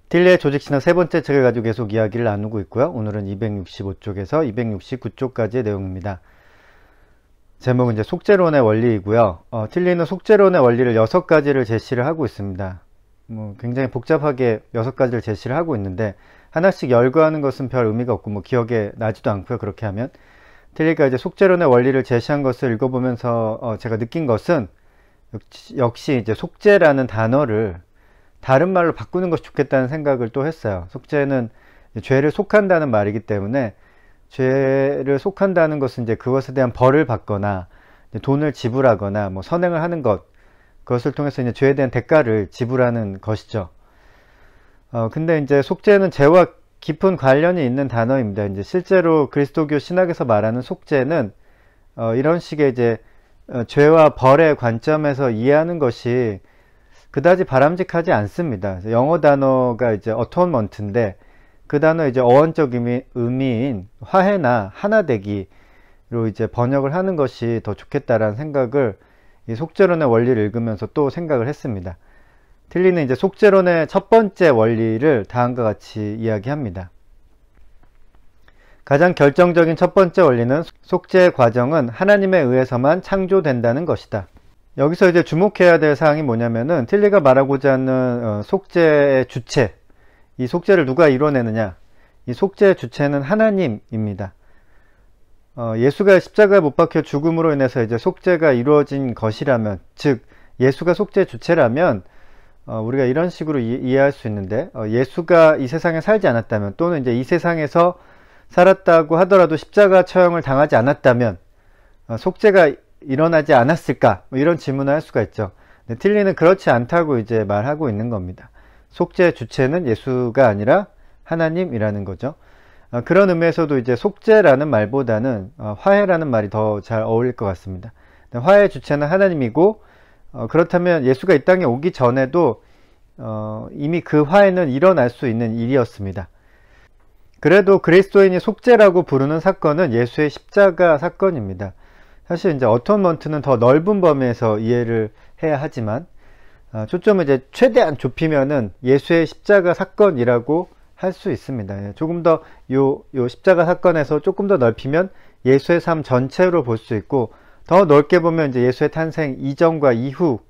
틸리의 조직신학 세 번째 책을 가지고 계속 이야기를 나누고 있고요. 오늘은 265쪽에서 269쪽까지의 내용입니다. 제목은 이제 속죄론의 원리이고요. 틸리는 속죄론의 원리를 6가지를 제시를 하고 있습니다. 굉장히 복잡하게 6가지를 제시를 하고 있는데 하나씩 열거하는 것은 별 의미가 없고 기억에 나지도 않고요. 그렇게 하면 틸리가 이제 속죄론의 원리를 제시한 것을 읽어보면서 제가 느낀 것은 역시 이제 속죄라는 단어를 다른 말로 바꾸는 것이 좋겠다는 생각을 또 했어요. 속죄는 죄를 속한다는 말이기 때문에 죄를 속한다는 것은 이제 그것에 대한 벌을 받거나 돈을 지불하거나 선행을 하는 그것을 통해서 이제 죄에 대한 대가를 지불하는 것이죠. 근데 이제 속죄는 죄와 깊은 관련이 있는 단어입니다. 이제 실제로 그리스도교 신학에서 말하는 속죄는 이런 식의 이제 죄와 벌의 관점에서 이해하는 것이 그다지 바람직하지 않습니다. 영어 단어가 이제 atonement인데 그 단어의 이제 어원적 의미인 화해나 하나되기로 이제 번역을 하는 것이 더 좋겠다라는 생각을 이 속죄론의 원리를 읽으면서 또 생각을 했습니다. 틸리는 이제 속죄론의 첫 번째 원리를 다음과 같이 이야기합니다. 가장 결정적인 첫 번째 원리는 속죄의 과정은 하나님에 의해서만 창조된다는 것이다. 여기서 이제 주목해야 될 사항이 뭐냐면은 틸리가 말하고자 하는 속죄의 주체, 이 속죄를 누가 이뤄내느냐, 이 속죄의 주체는 하나님입니다. 예수가 십자가에 못 박혀 죽음으로 인해서 이제 속죄가 이루어진 것이라면, 즉 예수가 속죄의 주체라면 우리가 이런 식으로 이해할 수 있는데, 예수가 이 세상에 살지 않았다면, 또는 이제 이 세상에서 살았다고 하더라도 십자가 처형을 당하지 않았다면 속죄가 일어나지 않았을까? 이런 질문을 할 수가 있죠. 근데 틸리는 그렇지 않다고 이제 말하고 있는 겁니다. 속죄의 주체는 예수가 아니라 하나님이라는 거죠. 그런 의미에서도 이제 속죄라는 말보다는 화해라는 말이 더 잘 어울릴 것 같습니다. 화해의 주체는 하나님이고, 그렇다면 예수가 이 땅에 오기 전에도 이미 그 화해는 일어날 수 있는 일이었습니다. 그래도 그리스도인이 속죄라고 부르는 사건은 예수의 십자가 사건입니다. 사실 이제 어톤먼트는 더 넓은 범위에서 이해를 해야 하지만 초점을 이제 최대한 좁히면은 예수의 십자가 사건이라고 할 수 있습니다. 조금 더 요 십자가 사건에서 조금 더 넓히면 예수의 삶 전체로 볼 수 있고, 더 넓게 보면 이제 예수의 탄생 이전과 이후,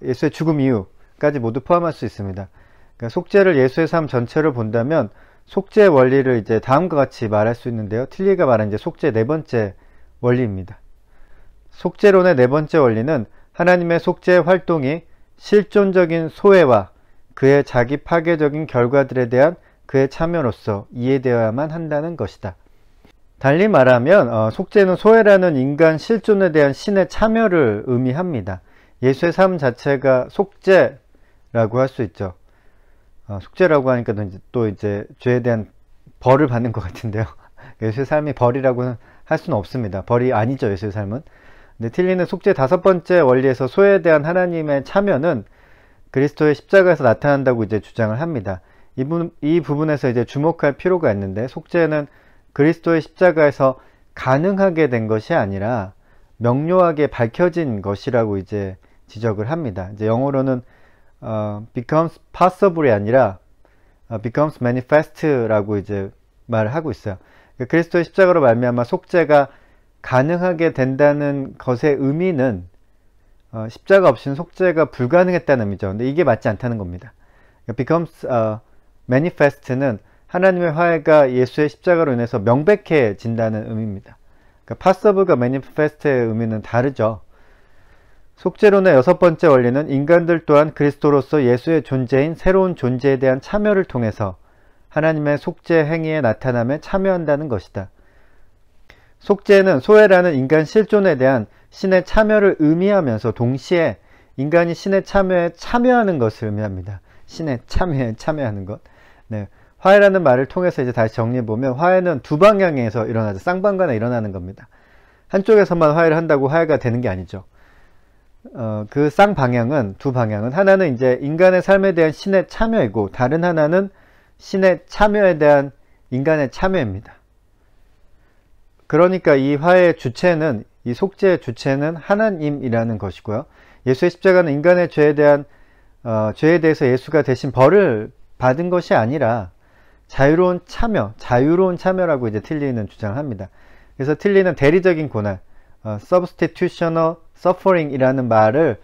예수의 죽음 이후까지 모두 포함할 수 있습니다. 그러니까 속죄를 예수의 삶 전체로 본다면 속죄의 원리를 이제 다음과 같이 말할 수 있는데요. 틸리가 말한 이제 속죄의 네 번째 원리입니다. 속죄론의 네 번째 원리는 하나님의 속죄의 활동이 실존적인 소외와 그의 자기 파괴적인 결과들에 대한 그의 참여로서 이해되어야만 한다는 것이다. 달리 말하면 속죄는 소외라는 인간 실존에 대한 신의 참여를 의미합니다. 예수의 삶 자체가 속죄라고 할 수 있죠. 속죄라고 하니까 또 이제 죄에 대한 벌을 받는 것 같은데요. 예수의 삶이 벌이라고는 할 수는 없습니다. 벌이 아니죠, 예수의 삶은. 근데 틸리는 속죄 다섯 번째 원리에서 소외에 대한 하나님의 참여는 그리스도의 십자가에서 나타난다고 이제 주장을 합니다. 이 부분에서 이제 주목할 필요가 있는데, 속죄는 그리스도의 십자가에서 가능하게 된 것이 아니라 명료하게 밝혀진 것이라고 이제 지적을 합니다. 이제 영어로는 becomes possible이 아니라 becomes manifest라고 이제 말을 하고 있어요. 그리스도의 십자가로 말미암아 속죄가 가능하게 된다는 것의 의미는 십자가 없이는 속죄가 불가능했다는 의미죠. 근데 이게 맞지 않다는 겁니다. becomes manifest는 하나님의 화해가 예수의 십자가로 인해서 명백해진다는 의미입니다. 그러니까 passible과 manifest의 의미는 다르죠. 속죄론의 여섯 번째 원리는 인간들 또한 그리스도로서 예수의 존재인 새로운 존재에 대한 참여를 통해서 하나님의 속죄 행위에 나타남에 참여한다는 것이다. 속죄는 소외라는 인간 실존에 대한 신의 참여를 의미하면서 동시에 인간이 신의 참여에 참여하는 것을 의미합니다. 신의 참여에 참여하는 것. 네. 화해라는 말을 통해서 이제 다시 정리해보면 화해는 두 방향에서 일어나죠. 쌍방간에 일어나는 겁니다. 한쪽에서만 화해를 한다고 화해가 되는 게 아니죠. 그 쌍방향은, 두 방향은 하나는 이제 인간의 삶에 대한 신의 참여이고, 다른 하나는 신의 참여에 대한 인간의 참여입니다. 그러니까 이 화해의 주체는, 이 속죄의 주체는 하나님이라는 것이고요. 예수의 십자가는 인간의 죄에 대해서 예수가 대신 벌을 받은 것이 아니라 자유로운 참여라고 이제 틸리는 주장합니다. 그래서 틸리는 대리적인 고난, substitutional suffering이라는 말을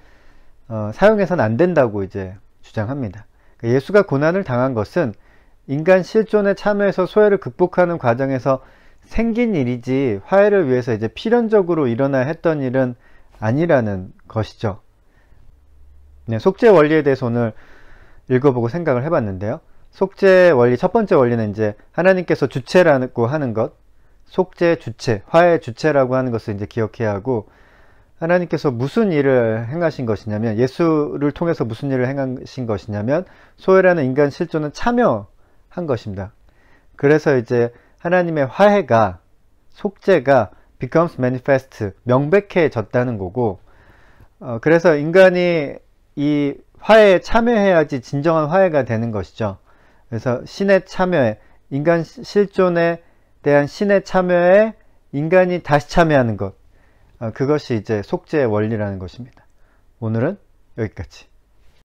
사용해서는 안 된다고 이제 주장합니다. 예수가 고난을 당한 것은 인간 실존에 참여해서 소외를 극복하는 과정에서 생긴 일이지 화해를 위해서 이제 필연적으로 일어나야 했던 일은 아니라는 것이죠. 네, 속죄 원리에 대해서 오늘 읽어보고 생각을 해봤는데요. 속죄 원리 첫 번째 원리는 이제 하나님께서 주체라고 하는 것, 속죄 주체, 화해 주체라고 하는 것을 이제 기억해야 하고, 하나님께서 무슨 일을 행하신 것이냐면, 예수를 통해서 무슨 일을 행하신 것이냐면 소외라는 인간 실존은 참여한 것입니다. 그래서 이제 하나님의 화해가, 속죄가 becomes manifest, 명백해졌다는 거고, 그래서 인간이 이 화해에 참여해야지 진정한 화해가 되는 것이죠. 그래서 신의 참여에, 인간 실존에 대한 신의 참여에 인간이 다시 참여하는 것, 그것이 이제 속죄의 원리라는 것입니다. 오늘은 여기까지.